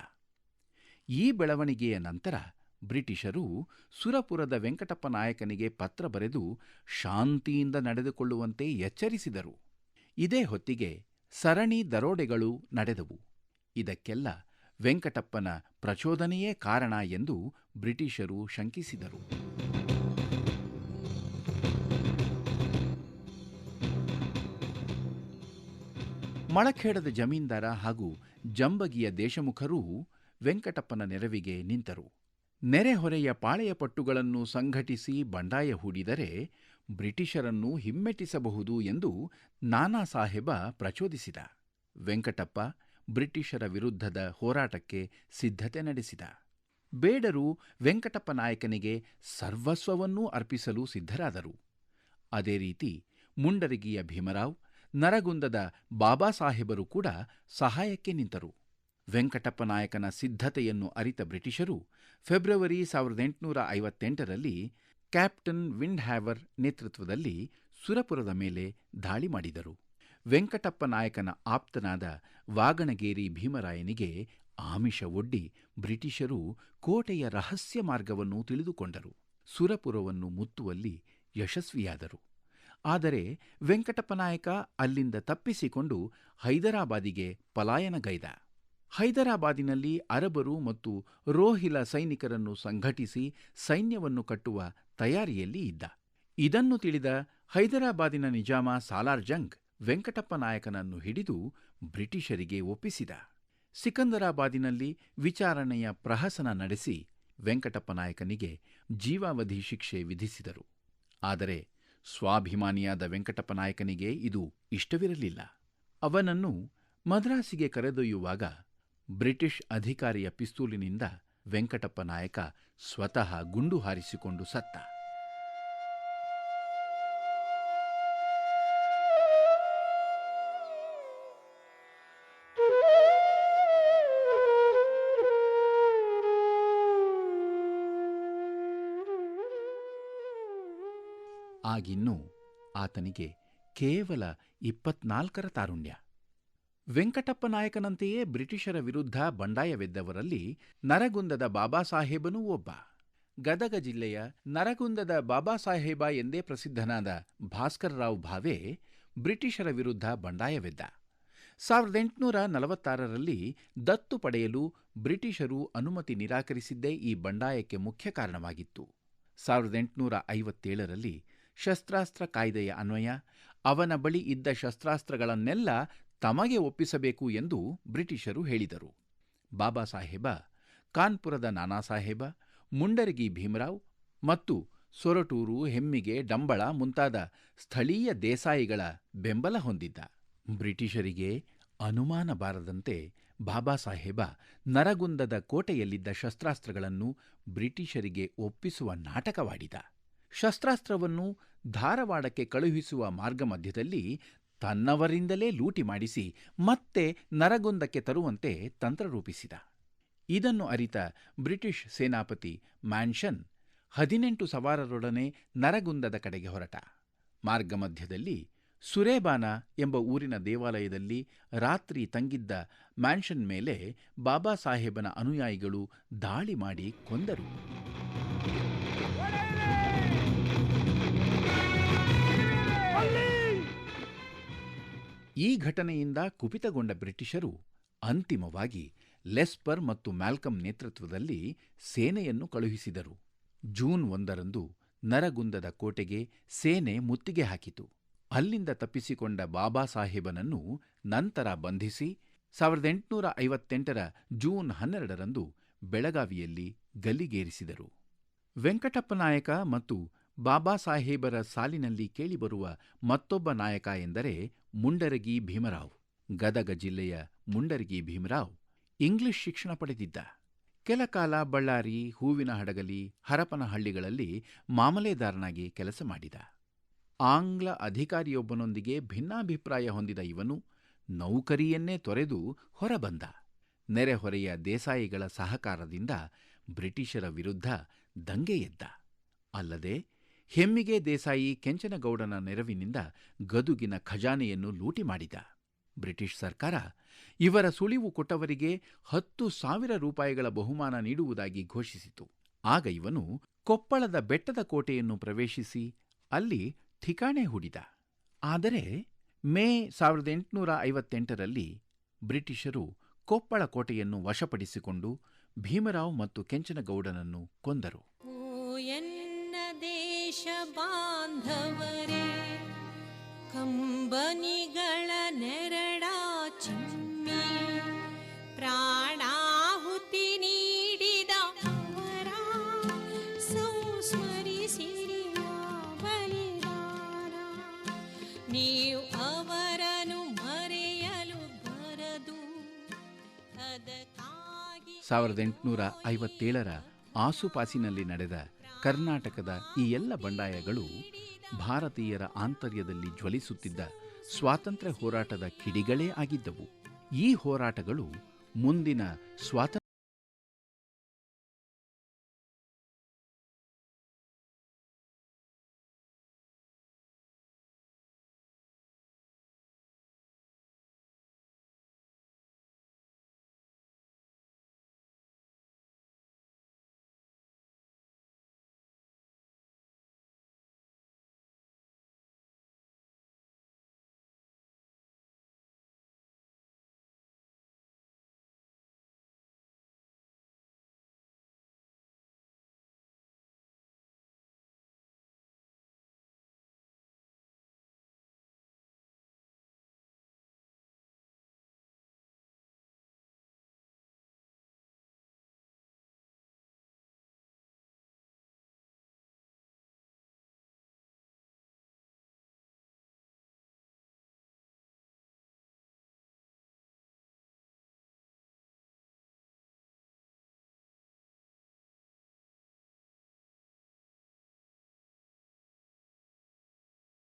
Speaker 7: ಈ ಬೆಳವಣಿಗೆಯ ನಂತರ ಬ್ರಿಟಿಷರು ಸುರಪುರದ ವೆಂಕಟಪ್ಪ ನಾಯಕನಿಗೆ ಪತ್ರ ಬರೆದು ಶಾಂತಿಯಿಂದ ನಡೆದುಕೊಳ್ಳುವಂತೆ ಎಚ್ಚರಿಸಿದರು. ಇದೇ ಹೊತ್ತಿಗೆ ಸರಣಿ ದರೋಡೆಗಳು ನಡೆದವು. ಇದಕ್ಕೆಲ್ಲ ವೆಂಕಟಪ್ಪನ ಪ್ರಚೋದನೆಯೇ ಕಾರಣ ಎಂದು ಬ್ರಿಟಿಷರು ಶಂಕಿಸಿದರು. ಮಳಖೇಡದ ಜಮೀನ್ದಾರ ಹಾಗೂ ಜಂಬಗಿಯ ದೇಶಮುಖರೂ ವೆಂಕಟಪ್ಪನ ನೆರವಿಗೆ ನಿಂತರು. ನೆರೆಹೊರೆಯ ಪಾಳೆಯ ಪಟ್ಟುಗಳನ್ನು ಸಂಘಟಿಸಿ ಬಂಡಾಯ ಹೂಡಿದರೆ ಬ್ರಿಟಿಷರನ್ನು ಹಿಮ್ಮೆಟ್ಟಿಸಬಹುದು ಎಂದು ನಾನಾ ಸಾಹೇಬ ಪ್ರಚೋದಿಸಿದ. ವೆಂಕಟಪ್ಪ ಬ್ರಿಟಿಷರ ವಿರುದ್ಧದ ಹೋರಾಟಕ್ಕೆ ಸಿದ್ಧತೆ ನಡೆಸಿದ. ಬೇಡರು ವೆಂಕಟಪ್ಪ ನಾಯಕನಿಗೆ ಸರ್ವಸ್ವವನ್ನೂ ಅರ್ಪಿಸಲು ಸಿದ್ಧರಾದರು. ಅದೇ ರೀತಿ ಮುಂಡರಗಿಯ ಭೀಮರಾವ್, ನರಗುಂದದ ಬಾಬಾ ಸಾಹೇಬರು ಕೂಡ ಸಹಾಯಕ್ಕೆ ನಿಂತರು. ವೆಂಕಟಪ್ಪ ನಾಯಕನ ಸಿದ್ಧತೆಯನ್ನು ಅರಿತ ಬ್ರಿಟಿಷರು ಫೆಬ್ರವರಿ 1858ರಲ್ಲಿ ಕ್ಯಾಪ್ಟನ್ ವಿಂಡ್ ಹ್ಯಾವರ್ ನೇತೃತ್ವದಲ್ಲಿ ಸುರಪುರದ ಮೇಲೆ ದಾಳಿ ಮಾಡಿದರು. ವೆಂಕಟಪ್ಪ ನಾಯಕನ ಆಪ್ತನಾದ ವಾಗಣಗೇರಿ ಭೀಮರಾಯನಿಗೆ ಆಮಿಷ ಒಡ್ಡಿ ಬ್ರಿಟಿಷರು ಕೋಟೆಯ ರಹಸ್ಯ ಮಾರ್ಗವನ್ನು ತಿಳಿದುಕೊಂಡರು. ಸುರಪುರವನ್ನು ಮುತ್ತುವಲ್ಲಿ ಯಶಸ್ವಿಯಾದರು. ಆದರೆ ವೆಂಕಟಪ್ಪ ನಾಯಕ ಅಲ್ಲಿಂದ ತಪ್ಪಿಸಿಕೊಂಡು ಹೈದರಾಬಾದಿಗೆ ಪಲಾಯನಗೈದ. ಹೈದರಾಬಾದಿನಲ್ಲಿ ಅರಬರು ಮತ್ತು ರೋಹಿಲ ಸೈನಿಕರನ್ನು ಸಂಘಟಿಸಿ ಸೈನ್ಯವನ್ನು ಕಟ್ಟುವ ತಯಾರಿಯಲ್ಲಿ ಇದ್ದ. ಇದನ್ನು ತಿಳಿದ ಹೈದರಾಬಾದಿನ ನಿಜಾಮ ಸಾಲಾರ್ ಜಂಗ್ ವೆಂಕಟಪ್ಪ ನಾಯಕನನ್ನು ಹಿಡಿದು ಬ್ರಿಟಿಷರಿಗೆ ಒಪ್ಪಿಸಿದ. ಸಿಕಂದರಾಬಾದಿನಲ್ಲಿ ವಿಚಾರಣೆಯ ಪ್ರಹಸನ ನಡೆಸಿ ವೆಂಕಟಪ್ಪ ನಾಯಕನಿಗೆ ಜೀವಾವಧಿ ಶಿಕ್ಷೆ ವಿಧಿಸಿದರು. ಆದರೆ ಸ್ವಾಭಿಮಾನಿಯಾದ ವೆಂಕಟಪ್ಪ ನಾಯಕನಿಗೆ ಇದು ಇಷ್ಟವಿರಲಿಲ್ಲ. ಅವನನ್ನು ಮದ್ರಾಸಿಗೆ ಕರೆದೊಯ್ಯುವಾಗ ಬ್ರಿಟಿಷ್ ಅಧಿಕಾರಿಯ ಪಿಸ್ತೂಲಿನಿಂದ ವೆಂಕಟಪ್ಪ ನಾಯಕ ಸ್ವತಃ ಗುಂಡು ಹಾರಿಸಿಕೊಂಡು ಸತ್ತ. ಆಗಿನ್ನೂ ಆತನಿಗೆ ಕೇವಲ 24ರ ತಾರುಣ್ಯ. ವೆಂಕಟಪ್ಪ ನಾಯಕನಂತೆಯೇ ಬ್ರಿಟಿಷರ ವಿರುದ್ಧ ಬಂಡಾಯವೆದ್ದವರಲ್ಲಿ ನರಗುಂದದ ಬಾಬಾ ಸಾಹೇಬನೂ ಒಬ್ಬ. ಗದಗ ಜಿಲ್ಲೆಯ ನರಗುಂದದ ಬಾಬಾ ಸಾಹೇಬ ಎಂದೇ ಪ್ರಸಿದ್ಧನಾದ ಭಾಸ್ಕರರಾವ್ ಭಾವೆ ಬ್ರಿಟಿಷರ ವಿರುದ್ಧ ಬಂಡಾಯವೆದ್ದ. 1846ರಲ್ಲಿ ದತ್ತು ಪಡೆಯಲು ಬ್ರಿಟಿಷರು ಅನುಮತಿ ನಿರಾಕರಿಸಿದ್ದೇ ಈ ಬಂಡಾಯಕ್ಕೆ ಮುಖ್ಯ ಕಾರಣವಾಗಿತ್ತು. 1857ರಲ್ಲಿ ಶಸ್ತ್ರಾಸ್ತ್ರ ಕಾಯ್ದೆಯ ಅನ್ವಯ ಅವನ ಬಳಿ ಇದ್ದ ಶಸ್ತ್ರಾಸ್ತ್ರಗಳನ್ನೆಲ್ಲ ತಮಗೆ ಒಪ್ಪಿಸಬೇಕು ಎಂದು ಬ್ರಿಟಿಷರು ಹೇಳಿದರು. ಬಾಬಾ ಸಾಹೇಬ ಕಾನ್ಪುರದ ನಾನಾ ಸಾಹೇಬ, ಮುಂಡರಗಿ ಭೀಮರಾವ್ ಮತ್ತು ಸೊರಟೂರು, ಹೆಮ್ಮಿಗೆ, ಡಂಬಳ ಮುಂತಾದ ಸ್ಥಳೀಯ ದೇಸಾಯಿಗಳ ಬೆಂಬಲ ಹೊಂದಿದ್ದ. ಬ್ರಿಟಿಷರಿಗೆ ಅನುಮಾನ ಬಾರದಂತೆ ಬಾಬಾ ಸಾಹೇಬ ನರಗುಂದದ ಕೋಟೆಯಲ್ಲಿದ್ದ ಶಸ್ತ್ರಾಸ್ತ್ರಗಳನ್ನು ಬ್ರಿಟಿಷರಿಗೆ ಒಪ್ಪಿಸುವ ನಾಟಕವಾಡಿದ. ಶಸ್ತ್ರಾಸ್ತ್ರವನ್ನು ಧಾರವಾಡಕ್ಕೆ ಕಳುಹಿಸುವ ಮಾರ್ಗ ಮಧ್ಯದಲ್ಲಿ ತನ್ನವರಿಂದಲೇ ಲೂಟಿ ಮಾಡಿಸಿ ಮತ್ತೆ ನರಗುಂದಕ್ಕೆ ತರುವಂತೆ ತಂತ್ರ ರೂಪಿಸಿದ. ಇದನ್ನು ಅರಿತ ಬ್ರಿಟಿಷ್ ಸೇನಾಪತಿ ಮ್ಯಾನ್ಷನ್ 18 ಸವಾರರೊಡನೆ ನರಗುಂದದ ಕಡೆಗೆ ಹೊರಟ. ಮಾರ್ಗ ಮಧ್ಯದಲ್ಲಿ ಸುರೇಬಾನ ಎಂಬ ಊರಿನ ದೇವಾಲಯದಲ್ಲಿ ರಾತ್ರಿ ತಂಗಿದ್ದ ಮ್ಯಾನ್ಷನ್ ಮೇಲೆ ಬಾಬಾ ಸಾಹೇಬನ ಅನುಯಾಯಿಗಳು ದಾಳಿ ಮಾಡಿ ಕೊಂದರು. ಈ ಘಟನೆಯಿಂದ ಕುಪಿತಗೊಂಡ ಬ್ರಿಟಿಷರು ಅಂತಿಮವಾಗಿ ಲೆಸ್ಪರ್ ಮತ್ತು ಮ್ಯಾಲ್ಕಮ್ ನೇತೃತ್ವದಲ್ಲಿ ಸೇನೆಯನ್ನು ಕಳುಹಿಸಿದರು. ಜೂನ್ 1ರಂದು ನರಗುಂದದ ಕೋಟೆಗೆ ಸೇನೆ ಮುತ್ತಿಗೆ ಹಾಕಿತು. ಅಲ್ಲಿಂದ ತಪ್ಪಿಸಿಕೊಂಡ ಬಾಬಾ ಸಾಹೇಬನನ್ನು ನಂತರ ಬಂಧಿಸಿ 1858ರ ಜೂನ್ 12ರಂದು ಬೆಳಗಾವಿಯಲ್ಲಿ ಗಲ್ಲಿಗೇರಿಸಿದರು. ವೆಂಕಟಪ್ಪ ನಾಯಕ ಮತ್ತು ಬಾಬಾ ಸಾಹೇಬರ ಸಾಲಿನಲ್ಲಿ ಕೇಳಿಬರುವ ಮತ್ತೊಬ್ಬ ನಾಯಕ ಎಂದರೆ ಮುಂಡರಗಿ ಭೀಮರಾವ್. ಗದಗ ಜಿಲ್ಲೆಯ ಮುಂಡರಗಿ ಭೀಮರಾವ್ ಇಂಗ್ಲಿಷ್ ಶಿಕ್ಷಣ ಪಡೆದಿದ್ದ. ಕೆಲಕಾಲ ಬಳ್ಳಾರಿ, ಹೂವಿನಹಡಗಲಿ, ಹರಪನಹಳ್ಳಿಗಳಲ್ಲಿ ಮಾಮಲೆದಾರನಾಗಿ ಕೆಲಸ ಮಾಡಿದ. ಆಂಗ್ಲ ಅಧಿಕಾರಿಯೊಬ್ಬನೊಂದಿಗೆ ಭಿನ್ನಾಭಿಪ್ರಾಯ ಹೊಂದಿದ ಇವನು ನೌಕರಿಯನ್ನೇ ತೊರೆದು ಹೊರಬಂದ. ನೆರೆಹೊರೆಯ ದೇಸಾಯಿಗಳ ಸಹಕಾರದಿಂದ ಬ್ರಿಟಿಷರ ವಿರುದ್ಧ ದಂಗೆ ಎದ್ದ. ಅಲ್ಲದೆ ಹೆಮ್ಮಿಗೆ ದೇಸಾಯಿ ಕೆಂಚನಗೌಡನ ನೆರವಿನಿಂದ ಗದುಗಿನ ಖಜಾನೆಯನ್ನು ಲೂಟಿ ಮಾಡಿದ. ಬ್ರಿಟಿಷ್ ಸರ್ಕಾರ ಇವರ ಸುಳಿವು ಕೊಟ್ಟವರಿಗೆ 10,000 ರೂಪಾಯಿಗಳ ಬಹುಮಾನ ನೀಡುವುದಾಗಿ ಘೋಷಿಸಿತು. ಆಗ ಇವನು ಕೊಪ್ಪಳದ ಬೆಟ್ಟದ ಕೋಟೆಯನ್ನು ಪ್ರವೇಶಿಸಿ ಅಲ್ಲಿ ठिकाणे ಹೂಡಿದ. ಆದರೆ ಮೇ 1858ರಲ್ಲಿ ಬ್ರಿಟಿಷರು ಕೊಪ್ಪಳ ಕೋಟೆಯನ್ನು ವಶಪಡಿಸಿಕೊಂಡು ಭೀಮರಾವ್ ಮತ್ತು ಕೆಂಚನಗೌಡನನ್ನು ಕೊಂದರು.
Speaker 4: ಎನ್ನ ದೇಶ ಬಾಂಧವರೇ, ಕಂಬನಿಗಳ ನೆರಳ ಚಿಮ್ಮಿ ಪ್ರಾಣಾಹುತಿ ನೀಡಿದ ಅವರ ಸಂಸ್ಮರಿಸಿರಿಯ ಬಲಿದಾನ. ನೀವು ಅವರನ್ನು ಮರೆಯಲು ಬರುವುದಿಲ್ಲ. ಬದುಕುವುದಕ್ಕಾಗಿ
Speaker 7: 1857ರ ಆಸುಪಾಸಿನಲ್ಲಿ ನಡೆದ ಕರ್ನಾಟಕದ ಈ ಎಲ್ಲ ಬಂಡಾಯಗಳು ಭಾರತೀಯರ ಆಂತರ್ಯದಲ್ಲಿ ಜ್ವಲಿಸುತ್ತಿದ್ದ ಸ್ವಾತಂತ್ರ್ಯ ಹೋರಾಟದ ಕಿಡಿಗಳೇ ಆಗಿದ್ದವು. ಈ ಹೋರಾಟಗಳು ಮುಂದಿನ ಸ್ವಾತಂತ್ರ್ಯ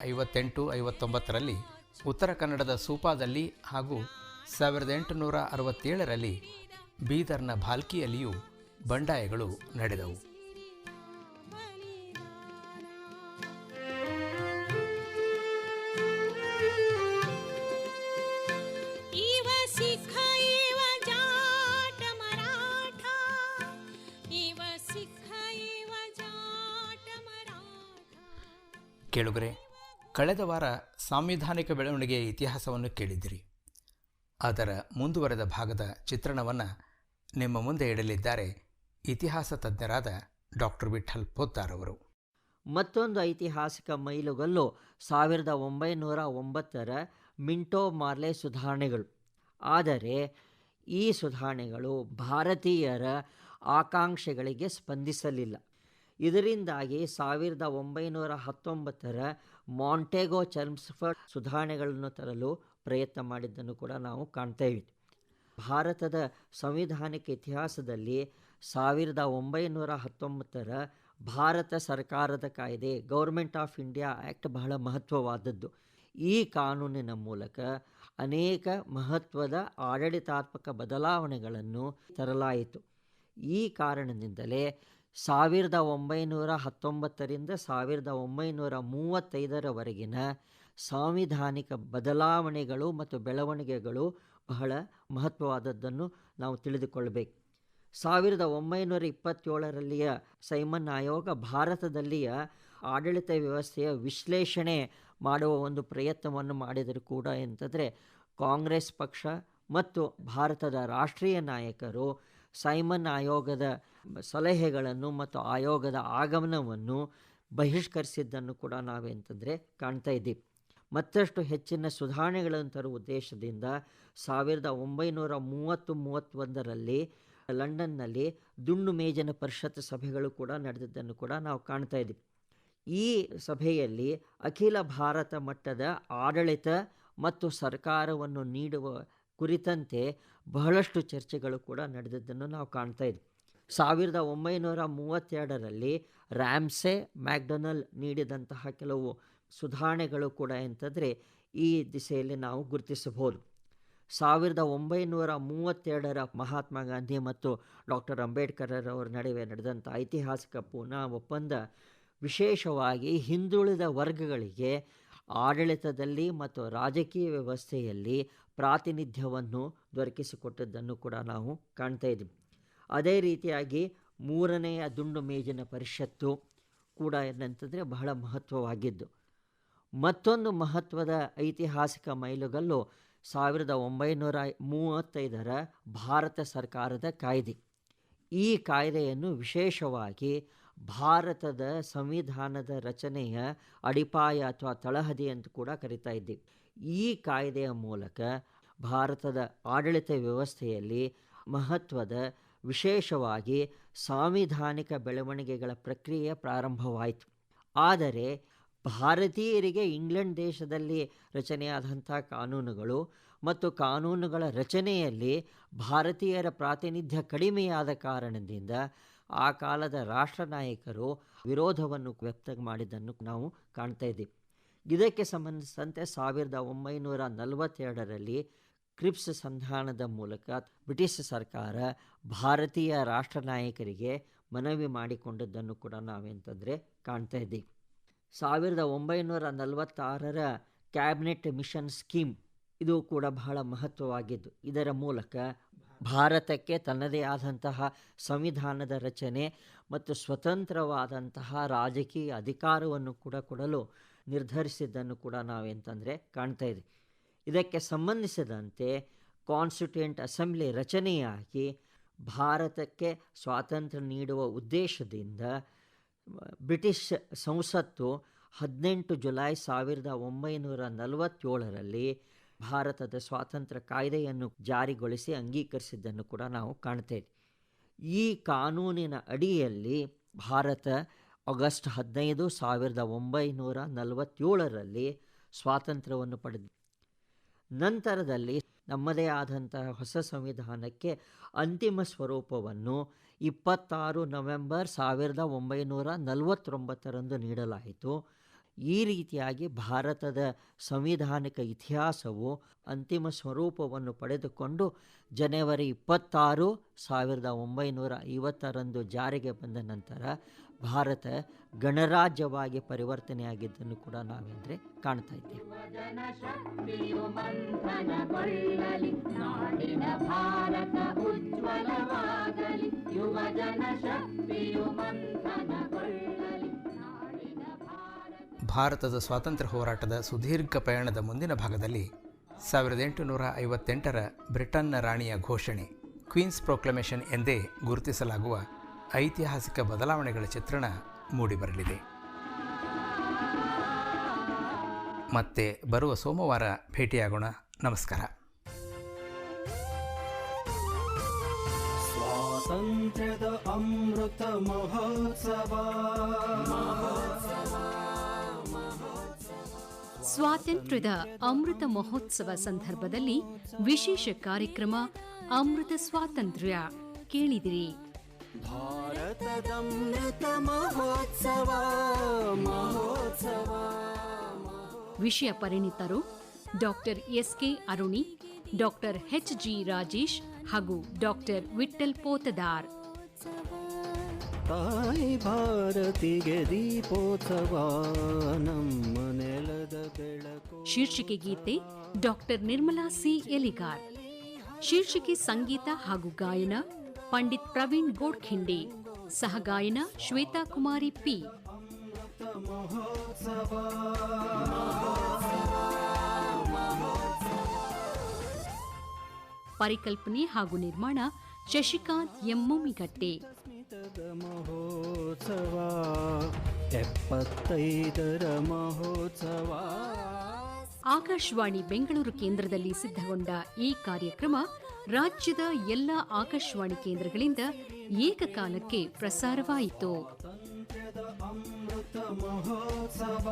Speaker 3: 58-59ರಲ್ಲಿ ಉತ್ತರ ಕನ್ನಡದ ಸೂಪಾದಲ್ಲಿ ಹಾಗೂ 1867ರಲ್ಲಿ ಬೀದರ್ನ ಭಾಲ್ಕಿಯಲ್ಲಿಯೂ ಬಂಡಾಯಗಳು ನಡೆದವು.
Speaker 4: ಇವ ಸಿಖ ಇವ ಜಾಟ ಮರಾಠ, ಇವ ಸಿಖ ಇವ ಜಾಟ ಮರಾಠ.
Speaker 3: ಕೇಳುಗರೆ, ಕಳೆದ ವಾರ ಸಾಂವಿಧಾನಿಕ ಬೆಳವಣಿಗೆಯ ಇತಿಹಾಸವನ್ನು ಕೇಳಿದಿರಿ. ಅದರ ಮುಂದುವರೆದ ಭಾಗದ ಚಿತ್ರಣವನ್ನು ನಿಮ್ಮ ಮುಂದೆ ಇಡಲಿದ್ದಾರೆ ಇತಿಹಾಸ ತಜ್ಞರಾದ ಡಾಕ್ಟರ್ ವಿಠ್ಠಲ್ ಪೋದ್ದಾರ್ ಅವರು.
Speaker 8: ಮತ್ತೊಂದು ಐತಿಹಾಸಿಕ ಮೈಲುಗಲ್ಲು 1909ರ ಮಿಂಟೋ ಮಾರ್ಲೆ ಸುಧಾರಣೆಗಳು. ಆದರೆ ಈ ಸುಧಾರಣೆಗಳು ಭಾರತೀಯರ ಆಕಾಂಕ್ಷೆಗಳಿಗೆ ಸ್ಪಂದಿಸಲಿಲ್ಲ. ಇದರಿಂದಾಗಿ 1919ರ ಮಾಂಟೆಗೋ ಚರ್ಮ್ಸ್ಫರ್ಡ್ ಸುಧಾರಣೆಗಳನ್ನು ತರಲು ಪ್ರಯತ್ನ ಮಾಡಿದ್ದನ್ನು ಕೂಡ ನಾವು ಕಾಣ್ತೇವೆ. ಭಾರತದ ಸಂವಿಧಾನಿಕ ಇತಿಹಾಸದಲ್ಲಿ 1919ರ ಭಾರತ ಸರ್ಕಾರದ ಕಾಯ್ದೆ, ಗೌರ್ಮೆಂಟ್ ಆಫ್ ಇಂಡಿಯಾ ಆ್ಯಕ್ಟ್ ಬಹಳ ಮಹತ್ವವಾದದ್ದು. ಈ ಕಾನೂನಿನ ಮೂಲಕ ಅನೇಕ ಮಹತ್ವದ ಆಡಳಿತಾತ್ಮಕ ಬದಲಾವಣೆಗಳನ್ನು ತರಲಾಯಿತು. ಈ ಕಾರಣದಿಂದಲೇ 1919ರಿಂದ 1935ರವರೆಗಿನ ಸಾಂವಿಧಾನಿಕ ಬದಲಾವಣೆಗಳು ಮತ್ತು ಬೆಳವಣಿಗೆಗಳು ಬಹಳ ಮಹತ್ವವಾದದ್ದನ್ನು ನಾವು ತಿಳಿದುಕೊಳ್ಳಬೇಕು. 1927ರಲ್ಲಿಯ ಸೈಮನ್ ಆಯೋಗ ಭಾರತದಲ್ಲಿಯ ಆಡಳಿತ ವ್ಯವಸ್ಥೆಯ ವಿಶ್ಲೇಷಣೆ ಮಾಡುವ ಒಂದು ಪ್ರಯತ್ನವನ್ನು ಮಾಡಿದರೂ ಕೂಡ ಎಂತಂದರೆ ಕಾಂಗ್ರೆಸ್ ಪಕ್ಷ ಮತ್ತು ಭಾರತದ ರಾಷ್ಟ್ರೀಯ ನಾಯಕರು ಸೈಮನ್ ಆಯೋಗದ ಸಲಹೆಗಳನ್ನು ಮತ್ತು ಆಯೋಗದ ಆಗಮನವನ್ನು ಬಹಿಷ್ಕರಿಸಿದ್ದನ್ನು ಕೂಡ ನಾವೆಂತಂದರೆ ಕಾಣ್ತಾ ಇದ್ದೀವಿ. ಮತ್ತಷ್ಟು ಹೆಚ್ಚಿನ ಸುಧಾರಣೆಗಳನ್ನು ತರುವ ಉದ್ದೇಶದಿಂದ 1930-31ರಲ್ಲಿ ಲಂಡನ್ನಲ್ಲಿ ದುಂಡು ಮೇಜಿನ ಪರಿಷತ್ ಸಭೆಗಳು ಕೂಡ ನಡೆದಿದ್ದನ್ನು ಕೂಡ ನಾವು ಕಾಣ್ತಾ ಇದ್ದೀವಿ. ಈ ಸಭೆಯಲ್ಲಿ ಅಖಿಲ ಭಾರತ ಮಟ್ಟದ ಆಡಳಿತ ಮತ್ತು ಸರ್ಕಾರವನ್ನು ನೀಡುವ ಕುರಿತಂತೆ ಬಹಳಷ್ಟು ಚರ್ಚೆಗಳು ಕೂಡ ನಡೆದಿದ್ದನ್ನು ನಾವು ಕಾಣ್ತಾ ಇದ್ವಿ. 1932ರಲ್ಲಿ ರ್ಯಾಮ್ಸೆ ಮ್ಯಾಕ್ಡೊನಲ್ ನೀಡಿದಂತಹ ಕೆಲವು ಸುಧಾರಣೆಗಳು ಕೂಡ ಎಂತಂದರೆ ಈ ದಿಸೆಯಲ್ಲಿ ನಾವು ಗುರುತಿಸಬಹುದು. 1932ರ ಮಹಾತ್ಮ ಗಾಂಧಿ ಮತ್ತು ಡಾಕ್ಟರ್ ಅಂಬೇಡ್ಕರ್ ಅವರ ನಡುವೆ ನಡೆದಂಥ ಐತಿಹಾಸಿಕ ಪೂನಾ ಒಪ್ಪಂದ ವಿಶೇಷವಾಗಿ ಹಿಂದುಳಿದ ವರ್ಗಗಳಿಗೆ ಆಡಳಿತದಲ್ಲಿ ಮತ್ತು ರಾಜಕೀಯ ವ್ಯವಸ್ಥೆಯಲ್ಲಿ ಪ್ರಾತಿನಿಧ್ಯವನ್ನು ದೊರಕಿಸಿಕೊಟ್ಟದ್ದನ್ನು ಕೂಡ ನಾವು ಕಾಣ್ತಾ ಇದ್ದೀವಿ. ಅದೇ ರೀತಿಯಾಗಿ 3ನೆಯ ದುಂಡು ಮೇಜಿನ ಪರಿಷತ್ತು ಕೂಡ ಏನಂತಂದರೆ ಬಹಳ ಮಹತ್ವವಾಗಿದ್ದು. ಮತ್ತೊಂದು ಮಹತ್ವದ ಐತಿಹಾಸಿಕ ಮೈಲುಗಲ್ಲು 1935ರ ಭಾರತ ಸರ್ಕಾರದ ಕಾಯ್ದೆ. ಈ ಕಾಯ್ದೆಯನ್ನು ವಿಶೇಷವಾಗಿ ಭಾರತದ ಸಂವಿಧಾನದ ರಚನೆಯ ಅಡಿಪಾಯ ಅಥವಾ ತಳಹದಿ ಅಂತ ಕೂಡ ಕರಿತಾ ಇದ್ದೀವಿ. ಈ ಕಾಯ್ದೆಯ ಮೂಲಕ ಭಾರತದ ಆಡಳಿತ ವ್ಯವಸ್ಥೆಯಲ್ಲಿ ಮಹತ್ವದ ವಿಶೇಷವಾಗಿ ಸಾಂವಿಧಾನಿಕ ಬೆಳವಣಿಗೆಗಳ ಪ್ರಕ್ರಿಯೆ ಪ್ರಾರಂಭವಾಯಿತು. ಆದರೆ ಭಾರತೀಯರಿಗೆ ಇಂಗ್ಲೆಂಡ್ ದೇಶದಲ್ಲಿ ರಚನೆಯಾದಂಥ ಕಾನೂನುಗಳು ಮತ್ತು ಕಾನೂನುಗಳ ರಚನೆಯಲ್ಲಿ ಭಾರತೀಯರ ಪ್ರಾತಿನಿಧ್ಯ ಕಡಿಮೆಯಾದ ಕಾರಣದಿಂದ ಆ ಕಾಲದ ರಾಷ್ಟ್ರ ನಾಯಕರು ವಿರೋಧವನ್ನು ವ್ಯಕ್ತ ಮಾಡಿದ್ದನ್ನು ನಾವು ಕಾಣ್ತಾ ಇದ್ದೀವಿ. ಇದಕ್ಕೆ ಸಂಬಂಧಿಸಿದಂತೆ 1942ರಲ್ಲಿ ಕ್ರಿಪ್ಸ್ ಸಂಧಾನದ ಮೂಲಕ ಬ್ರಿಟಿಷ್ ಸರ್ಕಾರ ಭಾರತೀಯ ರಾಷ್ಟ್ರ ನಾಯಕರಿಗೆ ಮನವಿ ಮಾಡಿಕೊಂಡದ್ದನ್ನು ಕೂಡ ನಾವೆಂತಂದರೆ ಕಾಣ್ತಾ ಇದ್ದೀವಿ. 1946ರ ಕ್ಯಾಬಿನೆಟ್ ಮಿಷನ್ ಸ್ಕೀಮ್ ಇದು ಕೂಡ ಬಹಳ ಮಹತ್ವವಾಗಿದ್ದು, ಇದರ ಮೂಲಕ ಭಾರತಕ್ಕೆ ತನ್ನದೇ ಆದಂತಹ ಸಂವಿಧಾನದ ರಚನೆ ಮತ್ತು ಸ್ವತಂತ್ರವಾದಂತಹ ರಾಜಕೀಯ ಅಧಿಕಾರವನ್ನು ಕೂಡ ಕೊಡಲು ನಿರ್ಧರಿಸಿದ್ದನ್ನು ಕೂಡ ನಾವೆಂತಂದರೆ ಕಾಣ್ತಾ ಇದ್ದೀವಿ. ಇದಕ್ಕೆ ಸಂಬಂಧಿಸಿದಂತೆ ಕಾನ್ಸ್ಟಿಟ್ಯೂಯೆಂಟ್ ಅಸೆಂಬ್ಲಿ ರಚನೆಯಾಗಿ ಭಾರತಕ್ಕೆ ಸ್ವಾತಂತ್ರ್ಯ ನೀಡುವ ಉದ್ದೇಶದಿಂದ ಬ್ರಿಟಿಷ್ ಸಂಸತ್ತು 18 ಜುಲೈ 1947ರಲ್ಲಿ ಭಾರತದ ಸ್ವಾತಂತ್ರ್ಯ ಕಾಯ್ದೆಯನ್ನು ಜಾರಿಗೊಳಿಸಿ ಅಂಗೀಕರಿಸಿದ್ದನ್ನು ಕೂಡ ನಾವು ಕಾಣ್ತೇವೆ. ಈ ಕಾನೂನಿನ ಅಡಿಯಲ್ಲಿ ಭಾರತ ಆಗಸ್ಟ್ 15, 1947ರಲ್ಲಿ ಸ್ವಾತಂತ್ರ್ಯವನ್ನು ಪಡೆದ ನಂತರದಲ್ಲಿ ನಮ್ಮದೇ ಆದಂತಹ ಹೊಸ ಸಂವಿಧಾನಕ್ಕೆ ಅಂತಿಮ ಸ್ವರೂಪವನ್ನು 26 ನವೆಂಬರ್ 1949ರಂದು ನೀಡಲಾಯಿತು. ಈ ರೀತಿಯಾಗಿ ಭಾರತದ ಸಂವಿಧಾನಿಕ ಇತಿಹಾಸವು ಅಂತಿಮ ಸ್ವರೂಪವನ್ನು ಪಡೆದುಕೊಂಡು ಜನವರಿ 26, 1950ರಂದು ಜಾರಿಗೆ ಬಂದ ನಂತರ ಭಾರತ ಗಣರಾಜ್ಯವಾಗಿ ಪರಿವರ್ತನೆಯಾಗಿದ್ದನ್ನು ಕೂಡ ನಾವೆಂದರೆ ಕಾಣ್ತಾ ಇದ್ದೇವೆ.
Speaker 3: ಭಾರತದ ಸ್ವಾತಂತ್ರ್ಯ ಹೋರಾಟದ ಸುದೀರ್ಘ ಪಯಣದ ಮುಂದಿನ ಭಾಗದಲ್ಲಿ 1858ರ ಬ್ರಿಟನ್ನ ರಾಣಿಯ ಘೋಷಣೆ, ಕ್ವೀನ್ಸ್ ಪ್ರೊಕ್ಲಮೇಷನ್ ಎಂದೇ ಗುರುತಿಸಲಾಗುವ ಐತಿಹಾಸಿಕ ಬದಲಾವಣೆಗಳ ಚಿತ್ರಣ ಮೂಡಿಬರಲಿದೆ. ಮತ್ತೆ ಬರುವ ಸೋಮವಾರ ಭೇಟಿಯಾಗೋಣ. ನಮಸ್ಕಾರ.
Speaker 2: ಸ್ವಾತಂತ್ರ್ಯದ ಅಮೃತ ಮಹೋತ್ಸವ.
Speaker 1: ಸ್ವಾತಂತ್ರ್ಯದ ಅಮೃತ ಮಹೋತ್ಸವ ಸಂದರ್ಭದಲ್ಲಿ ವಿಶೇಷ ಕಾರ್ಯಕ್ರಮ ಅಮೃತ ಸ್ವಾತಂತ್ರ್ಯ ಕೇಳಿದಿರಿ.
Speaker 2: ಭಾರತದ ಅಮೃತ ಮಹೋತ್ಸವ ಮಹೋತ್ಸವ.
Speaker 1: ವಿಷಯ ಪರಿಣಿತರು doctor SK. Aruni, doctor ಎಚ್.ಜಿ. Rajesh ಹಾಗೂ ಡಾಕ್ಟರ್ ವಿಠ್ಠಲ್ ಪೋತದಾರ್.
Speaker 2: ತಾಯಿ ಭಾರತಿಗೆ ದೀಪೋತ್ಸವ ನಮ್ಮ ನೆಲದ ಬೆಳಕು.
Speaker 1: ಶೀರ್ಷಿಕೆ ಗೀತೆ ಡಾಕ್ಟರ್ ನಿರ್ಮಲಾ ಸಿ ಎಲಿಗಾರ್. ಶೀರ್ಷಿಕೆ ಸಂಗೀತ ಹಾಗೂ ಗಾಯನ ಪಂಡಿತ್ ಪ್ರವೀಣ್ ಗೋಡ್ಖಿಂಡೆ. ಸಹಗಾಯನ ಶ್ವೇತಾ ಕುಮಾರಿ ಪಿ. ಪರಿಕಲ್ಪನೆ ಹಾಗೂ ನಿರ್ಮಾಣ ಶಶಿಕಾಂತ್ ಎಂ ಮುಮಿಗಟ್ಟೆ.
Speaker 2: ಮಹೋತ್ಸವ 75ರ ಮಹೋತ್ಸವ.
Speaker 1: ಆಕಾಶವಾಣಿ ಬೆಂಗಳೂರು ಕೇಂದ್ರದಲ್ಲಿ ಸಿದ್ಧಗೊಂಡ ಈ ಕಾರ್ಯಕ್ರಮ ರಾಜ್ಯದ ಎಲ್ಲ ಆಕಾಶವಾಣಿ ಕೇಂದ್ರಗಳಿಂದ ಏಕಕಾಲಕ್ಕೆ ಪ್ರಸಾರವಾಯಿತು.
Speaker 2: ಅಮೃತ ಮಹೋತ್ಸವ.